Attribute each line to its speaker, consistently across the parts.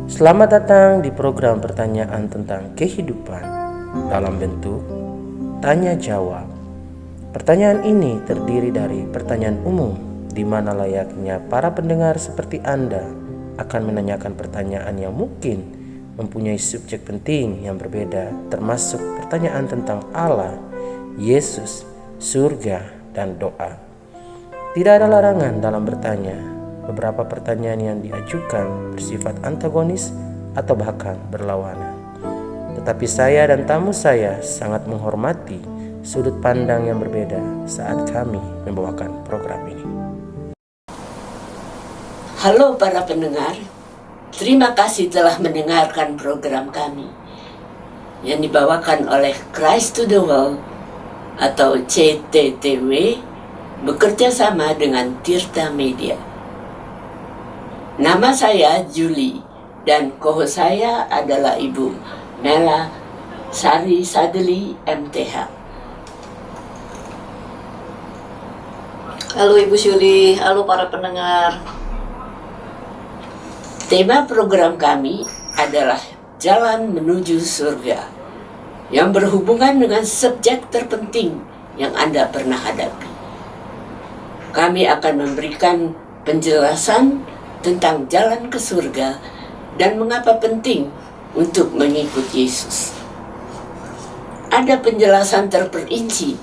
Speaker 1: Selamat datang di program pertanyaan tentang kehidupan dalam bentuk tanya jawab. Pertanyaan ini terdiri dari pertanyaan umum di mana layaknya para pendengar seperti Anda akan menanyakan pertanyaan yang mungkin mempunyai subjek penting yang berbeda, termasuk pertanyaan tentang Allah, Yesus, surga, dan doa. Tidak ada larangan dalam bertanya. Beberapa pertanyaan yang diajukan bersifat antagonis atau bahkan berlawanan. Tetapi saya dan tamu saya sangat menghormati sudut pandang yang berbeda saat kami membawakan program ini.
Speaker 2: Halo para pendengar, terima kasih telah mendengarkan program kami yang dibawakan oleh Christ to the World atau CTTW bekerja sama dengan Tirta Media. Nama saya Julie dan co-host saya adalah Ibu Mela Sari Sadeli MTH.
Speaker 3: Halo Ibu Julie, halo para pendengar.
Speaker 2: Tema program kami adalah Jalan Menuju Surga yang berhubungan dengan subjek terpenting yang Anda pernah hadapi. Kami akan memberikan penjelasan tentang jalan ke surga dan mengapa penting untuk mengikuti Yesus. Ada penjelasan terperinci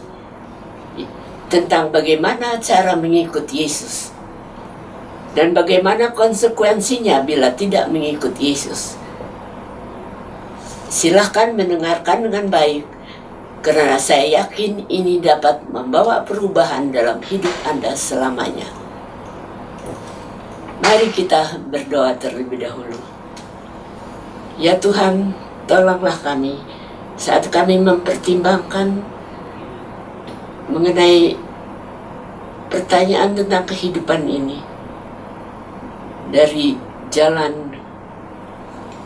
Speaker 2: tentang bagaimana cara mengikuti Yesus dan bagaimana konsekuensinya bila tidak mengikuti Yesus. Silahkan mendengarkan dengan baik, karena saya yakin ini dapat membawa perubahan dalam hidup Anda selamanya. Mari kita berdoa terlebih dahulu. Ya Tuhan, tolonglah kami saat kami mempertimbangkan mengenai pertanyaan tentang kehidupan ini dari jalan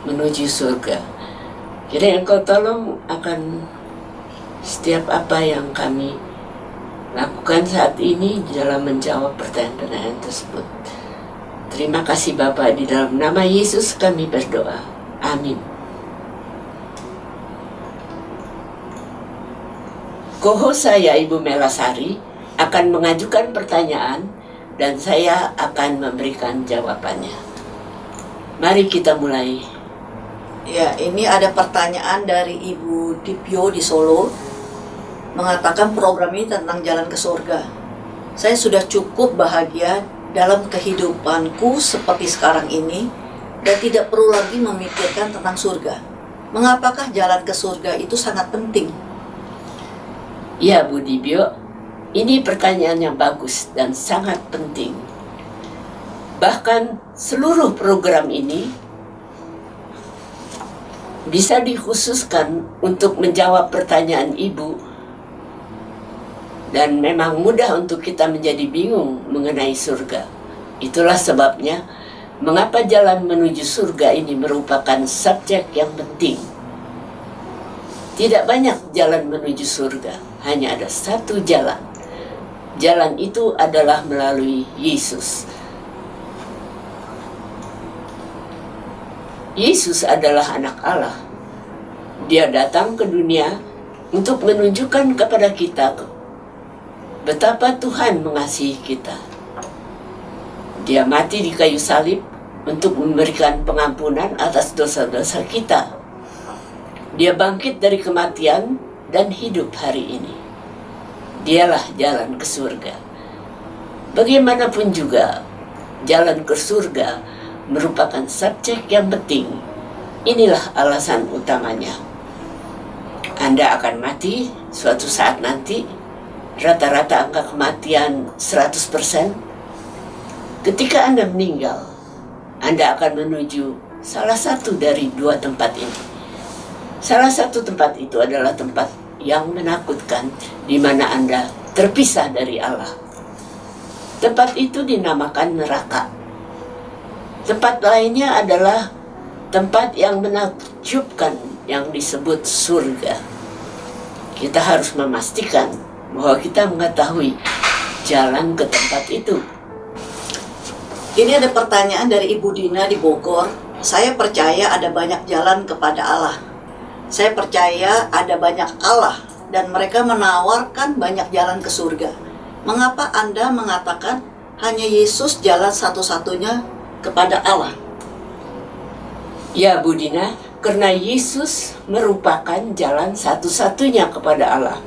Speaker 2: menuju surga. Jadi Engkau tolong akan setiap apa yang kami lakukan saat ini di dalam menjawab pertanyaan-pertanyaan tersebut. Terima kasih Bapa, di dalam nama Yesus kami berdoa. Amin. Co-host saya Ibu Mela Sari akan mengajukan pertanyaan dan saya akan memberikan jawabannya. Mari kita mulai.
Speaker 3: Ya, ini ada pertanyaan dari Ibu Dipyo di Solo, mengatakan program ini tentang jalan ke surga. Saya sudah cukup bahagia dalam kehidupanku seperti sekarang ini dan tidak perlu lagi memikirkan tentang surga. Mengapakah jalan ke surga itu sangat penting?
Speaker 2: Ya Bu Dibyo, ini pertanyaan yang bagus dan sangat penting. Bahkan seluruh program ini bisa dikhususkan untuk menjawab pertanyaan Ibu, dan memang mudah untuk kita menjadi bingung mengenai surga. Itulah sebabnya mengapa jalan menuju surga ini merupakan subjek yang penting. Tidak banyak jalan menuju surga, hanya ada satu jalan. Jalan itu adalah melalui Yesus. Yesus adalah anak Allah. Dia datang ke dunia untuk menunjukkan kepada kita betapa Tuhan mengasihi kita. Dia mati di kayu salib untuk memberikan pengampunan atas dosa-dosa kita. Dia bangkit dari kematian dan hidup hari ini. Dialah jalan ke surga. Bagaimanapun juga, jalan ke surga merupakan subjek yang penting. Inilah alasan utamanya. Anda akan mati suatu saat nanti. Rata-rata angka kematian 100%. Ketika Anda meninggal, Anda akan menuju salah satu dari dua tempat ini. Salah satu tempat itu adalah tempat yang menakutkan, di mana Anda terpisah dari Allah. Tempat itu dinamakan neraka. Tempat lainnya adalah tempat yang menakjubkan yang disebut surga. Kita harus memastikan bahwa kita mengetahui jalan ke tempat itu.
Speaker 3: Ini ada pertanyaan dari Ibu Dina di Bogor. Saya percaya ada banyak jalan kepada Allah. Saya percaya ada banyak Allah dan mereka menawarkan banyak jalan ke surga. Mengapa Anda mengatakan hanya Yesus jalan satu-satunya kepada Allah?
Speaker 2: Ya Bu Dina, karena Yesus merupakan jalan satu-satunya kepada Allah.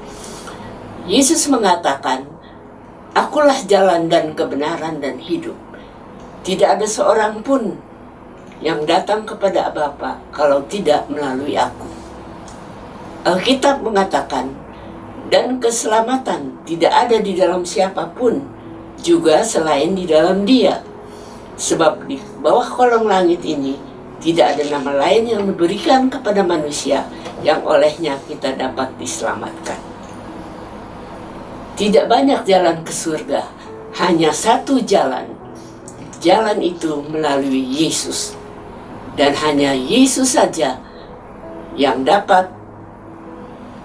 Speaker 2: Yesus mengatakan, "Akulah jalan dan kebenaran dan hidup. Tidak ada seorang pun yang datang kepada Bapa kalau tidak melalui aku." Alkitab mengatakan, "Dan keselamatan tidak ada di dalam siapapun, juga selain di dalam Dia. Sebab di bawah kolong langit ini tidak ada nama lain yang diberikan kepada manusia yang olehnya kita dapat diselamatkan." Tidak banyak jalan ke surga, hanya satu jalan. Jalan itu melalui Yesus. Dan hanya Yesus saja yang dapat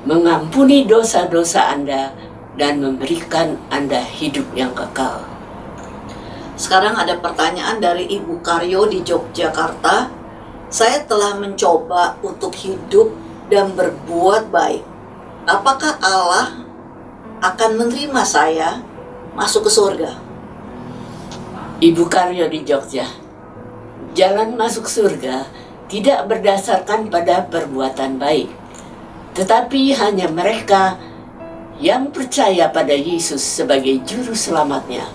Speaker 2: mengampuni dosa-dosa Anda dan memberikan Anda hidup yang kekal.
Speaker 3: Sekarang ada pertanyaan dari Ibu Karyo di Yogyakarta. Saya telah mencoba untuk hidup dan berbuat baik. Apakah Allah akan menerima saya masuk ke surga?
Speaker 2: Ibu Karyo di Jogja, jalan masuk surga tidak berdasarkan pada perbuatan baik, tetapi hanya mereka yang percaya pada Yesus sebagai juru selamatnya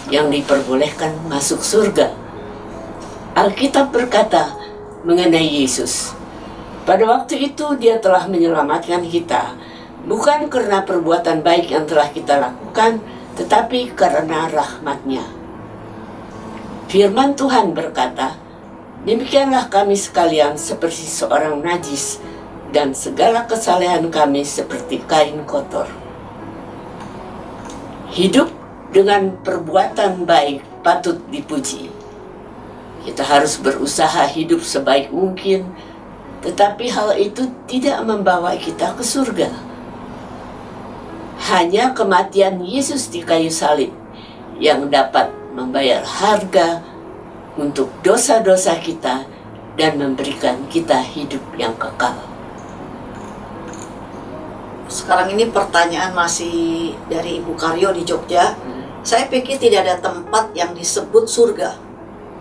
Speaker 2: yang diperbolehkan masuk surga. Alkitab berkata mengenai Yesus, pada waktu itu Dia telah menyelamatkan kita, bukan karena perbuatan baik yang telah kita lakukan, tetapi karena rahmat-Nya. Firman Tuhan berkata, "Demikianlah kami sekalian seperti seorang najis, dan segala kesalehan kami seperti kain kotor." Hidup dengan perbuatan baik patut dipuji. Kita harus berusaha hidup sebaik mungkin, tetapi hal itu tidak membawa kita ke surga. Hanya kematian Yesus di kayu salib yang dapat membayar harga untuk dosa-dosa kita dan memberikan kita hidup yang kekal.
Speaker 3: Sekarang ini pertanyaan masih dari Ibu Karyo di Jogja. Saya pikir tidak ada tempat yang disebut surga.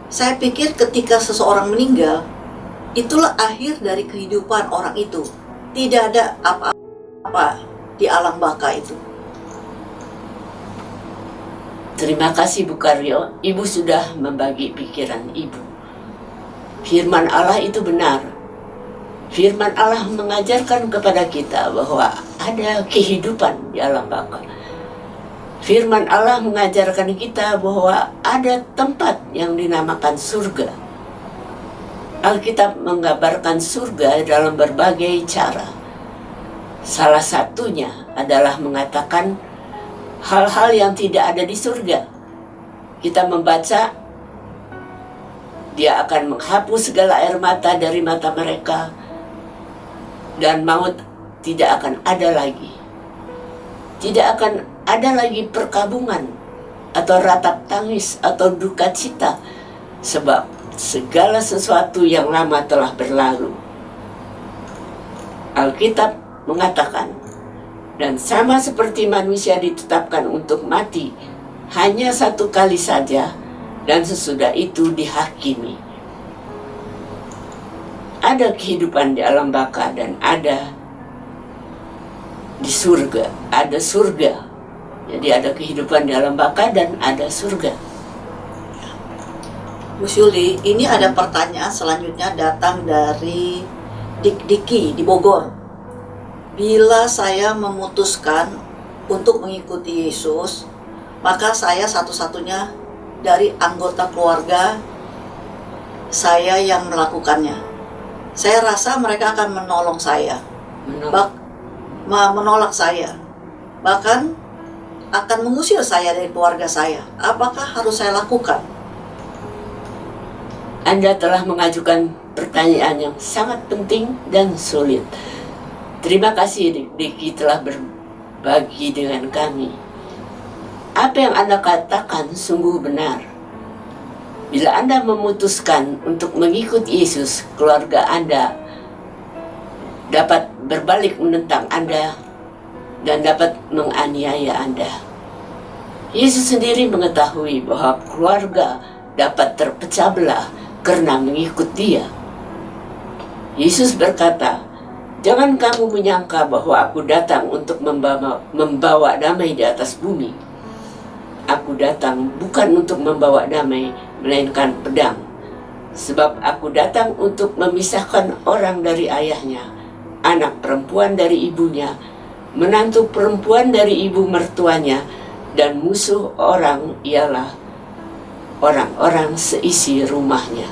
Speaker 3: Saya pikir ketika seseorang meninggal, itulah akhir dari kehidupan orang itu. Tidak ada apa-apa di alam baka itu.
Speaker 2: Terima kasih Bu Karyo, Ibu sudah membagi pikiran Ibu. Firman Allah itu benar. Firman Allah mengajarkan kepada kita bahwa ada kehidupan di alam baka. Firman Allah mengajarkan kita bahwa ada tempat yang dinamakan surga. Alkitab menggambarkan surga dalam berbagai cara. Salah satunya adalah mengatakan hal-hal yang tidak ada di surga. Kita membaca, Dia akan menghapus segala air mata dari mata mereka, dan maut tidak akan ada lagi. Tidak akan ada lagi perkabungan atau ratap tangis atau duka cita, sebab segala sesuatu yang lama telah berlalu. Alkitab mengatakan, dan sama seperti manusia ditetapkan untuk mati hanya satu kali saja, dan sesudah itu dihakimi. Ada kehidupan di alam baka dan ada di surga. Ada surga. Jadi ada kehidupan di alam baka dan ada surga.
Speaker 3: Bu Syuli, ini ada pertanyaan selanjutnya datang dari Dik Diki di Bogor. Bila saya memutuskan untuk mengikuti Yesus, maka saya satu-satunya dari anggota keluarga saya yang melakukannya. Saya rasa mereka akan menolong saya, menolak saya, bahkan akan mengusir saya dari keluarga saya. Apakah harus saya lakukan?
Speaker 2: Anda telah mengajukan pertanyaan yang sangat penting dan sulit. Terima kasih Diki telah berbagi dengan kami. Apa yang Anda katakan sungguh benar. Bila Anda memutuskan untuk mengikut Yesus, keluarga Anda dapat berbalik menentang Anda dan dapat menganiaya Anda. Yesus sendiri mengetahui bahwa keluarga dapat terpecah belah karena mengikut Dia. Yesus berkata, "Jangan kamu menyangka bahwa aku datang untuk membawa damai di atas bumi. Aku datang bukan untuk membawa damai, melainkan pedang. Sebab aku datang untuk memisahkan orang dari ayahnya, anak perempuan dari ibunya, menantu perempuan dari ibu mertuanya, dan musuh orang ialah orang-orang seisi rumahnya.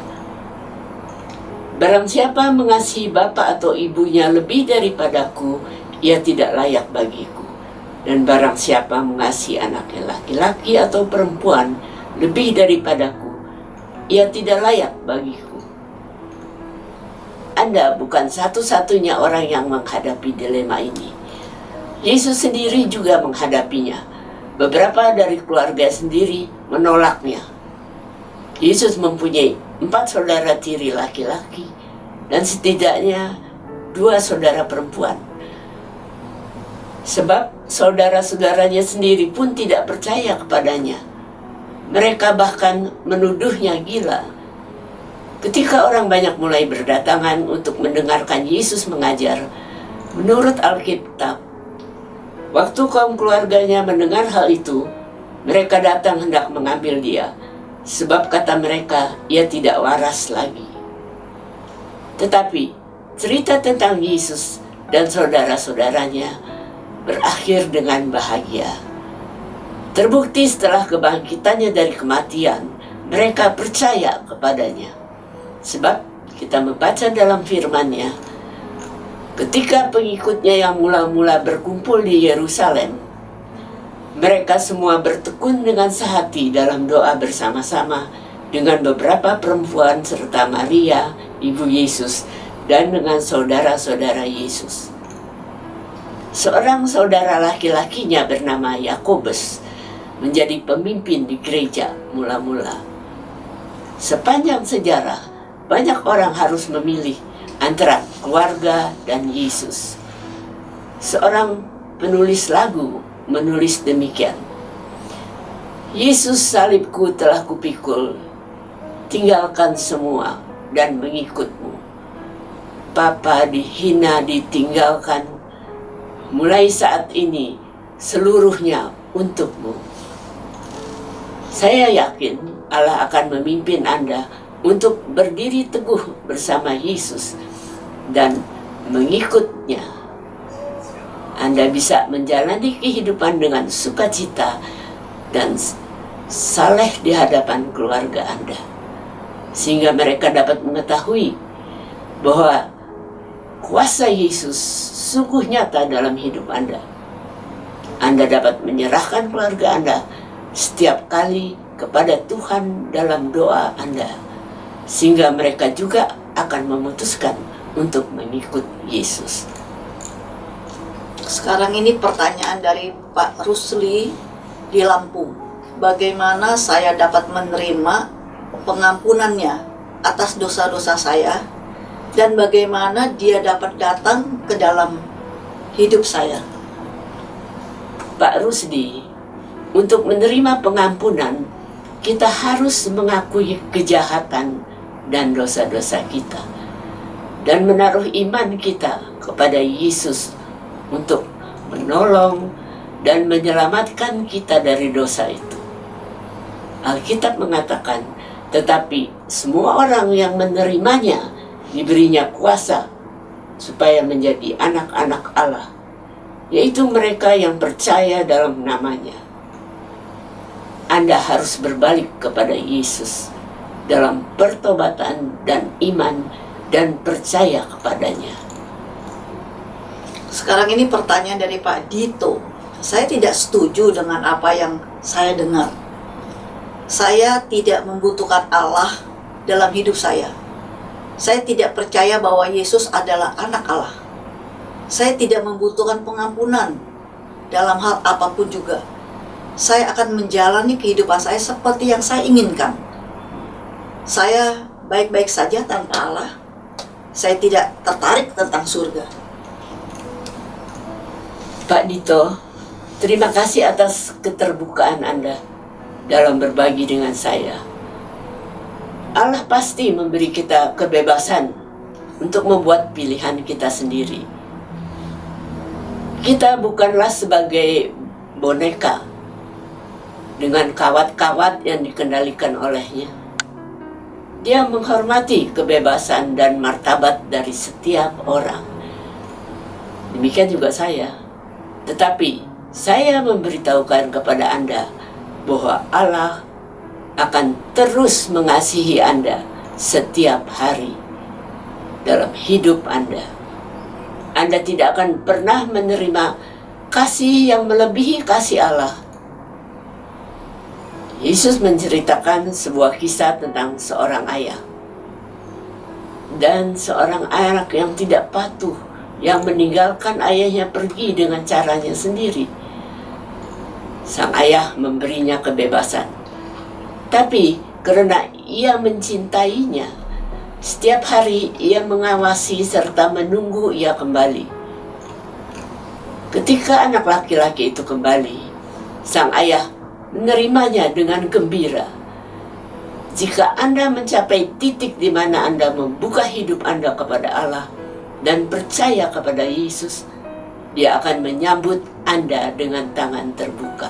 Speaker 2: Barang siapa mengasihi bapa atau ibunya lebih daripadaku, ia tidak layak bagiku. Dan barang siapa mengasihi anaknya laki-laki atau perempuan lebih daripadaku, ia tidak layak bagiku." Anda bukan satu-satunya orang yang menghadapi dilema ini. Yesus sendiri juga menghadapinya. Beberapa dari keluarga sendiri menolaknya. Yesus mempunyai 4 saudara tiri laki-laki dan setidaknya 2 saudara perempuan. Sebab saudara-saudaranya sendiri pun tidak percaya kepadanya. Mereka bahkan menuduhnya gila. Ketika orang banyak mulai berdatangan untuk mendengarkan Yesus mengajar, menurut Alkitab, waktu kaum keluarganya mendengar hal itu, mereka datang hendak mengambil Dia, sebab kata mereka, ia tidak waras lagi. Tetapi cerita tentang Yesus dan saudara-saudaranya berakhir dengan bahagia. Terbukti setelah kebangkitannya dari kematian, mereka percaya kepadanya. Sebab kita membaca dalam firman-Nya, ketika pengikutnya yang mula-mula berkumpul di Yerusalem, mereka semua bertekun dengan sehati dalam doa bersama-sama dengan beberapa perempuan serta Maria, ibu Yesus, dan dengan saudara-saudara Yesus. Seorang saudara laki-lakinya bernama Yakobus menjadi pemimpin di gereja mula-mula. Sepanjang sejarah, banyak orang harus memilih antara keluarga dan Yesus. Seorang penulis lagu menulis demikian, "Yesus salibku telah kupikul, tinggalkan semua dan mengikutmu. Papa dihina ditinggalkan, mulai saat ini seluruhnya untukmu." Saya yakin Allah akan memimpin Anda untuk berdiri teguh bersama Yesus dan mengikutnya. Anda bisa menjalani kehidupan dengan sukacita dan saleh di hadapan keluarga Anda, sehingga mereka dapat mengetahui bahwa kuasa Yesus sungguh nyata dalam hidup Anda. Anda dapat menyerahkan keluarga Anda setiap kali kepada Tuhan dalam doa Anda, sehingga mereka juga akan memutuskan untuk mengikut Yesus.
Speaker 3: Sekarang ini pertanyaan dari Pak Rusli di Lampung. Bagaimana saya dapat menerima pengampunannya atas dosa-dosa saya, dan bagaimana Dia dapat datang ke dalam hidup saya?
Speaker 2: Pak Rusdi, untuk menerima pengampunan, kita harus mengakui kejahatan dan dosa-dosa kita, dan menaruh iman kita kepada Yesus untuk menolong dan menyelamatkan kita dari dosa itu. Alkitab mengatakan, tetapi semua orang yang menerimanya diberinya kuasa supaya menjadi anak-anak Allah, yaitu mereka yang percaya dalam namanya. Anda harus berbalik kepada Yesus dalam pertobatan dan iman dan percaya kepadanya.
Speaker 3: Sekarang ini pertanyaan dari Pak Dito. Saya tidak setuju dengan apa yang saya dengar. Saya tidak membutuhkan Allah dalam hidup saya. Saya tidak percaya bahwa Yesus adalah anak Allah. Saya tidak membutuhkan pengampunan dalam hal apapun juga. Saya akan menjalani kehidupan saya seperti yang saya inginkan. saya baik-baik saja tanpa Allah. Saya tidak tertarik tentang surga.
Speaker 2: Pak Dito, terima kasih atas keterbukaan Anda dalam berbagi dengan saya. Allah pasti memberi kita kebebasan untuk membuat pilihan kita sendiri. Kita bukanlah sebagai boneka dengan kawat-kawat yang dikendalikan olehnya. Dia menghormati kebebasan dan martabat dari setiap orang. Demikian juga saya. Tetapi saya memberitahukan kepada Anda bahwa Allah akan terus mengasihi Anda setiap hari dalam hidup Anda. Anda tidak akan pernah menerima kasih yang melebihi kasih Allah. Yesus menceritakan sebuah kisah tentang seorang ayah dan seorang anak yang tidak patuh, yang meninggalkan ayahnya pergi dengan caranya sendiri. Sang ayah memberinya kebebasan, tapi karena ia mencintainya, setiap hari ia mengawasi serta menunggu ia kembali. Ketika anak laki-laki itu kembali, sang ayah menerimanya dengan gembira. Jika Anda mencapai titik di mana Anda membuka hidup Anda kepada Allah dan percaya kepada Yesus, Dia akan menyambut Anda dengan tangan terbuka.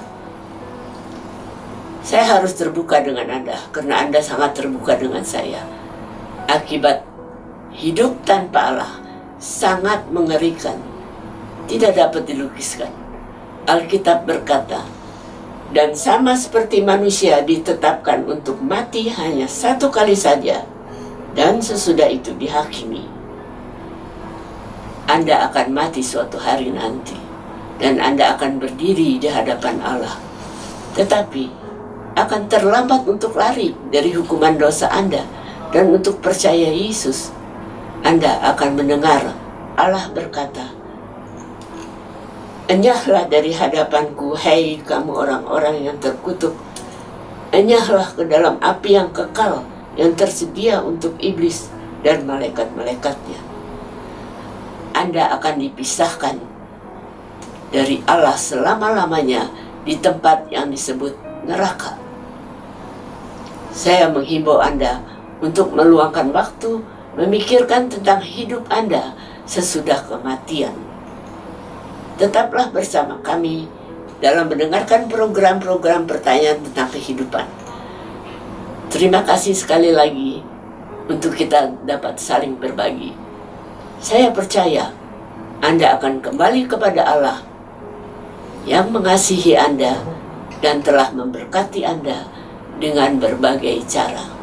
Speaker 2: Saya harus terbuka dengan Anda karena Anda sangat terbuka dengan saya. Akibat hidup tanpa Allah sangat mengerikan, tidak dapat dilukiskan. Alkitab berkata, dan sama seperti manusia ditetapkan untuk mati hanya satu kali saja, dan sesudah itu dihakimi. Anda akan mati suatu hari nanti, dan Anda akan berdiri di hadapan Allah. Tetapi akan terlambat untuk lari dari hukuman dosa Anda dan untuk percaya Yesus. Anda akan mendengar Allah berkata, "Enyahlah dari hadapanku, hai kamu orang-orang yang terkutuk. Enyahlah ke dalam api yang kekal yang tersedia untuk iblis dan malaikat-malaikatnya." Anda akan dipisahkan dari Allah selama-lamanya di tempat yang disebut neraka. Saya menghimbau Anda untuk meluangkan waktu memikirkan tentang hidup Anda sesudah kematian. Tetaplah bersama kami dalam mendengarkan program-program pertanyaan tentang kehidupan. Terima kasih sekali lagi untuk kita dapat saling berbagi. Saya percaya Anda akan kembali kepada Allah yang mengasihi Anda dan telah memberkati Anda dengan berbagai cara.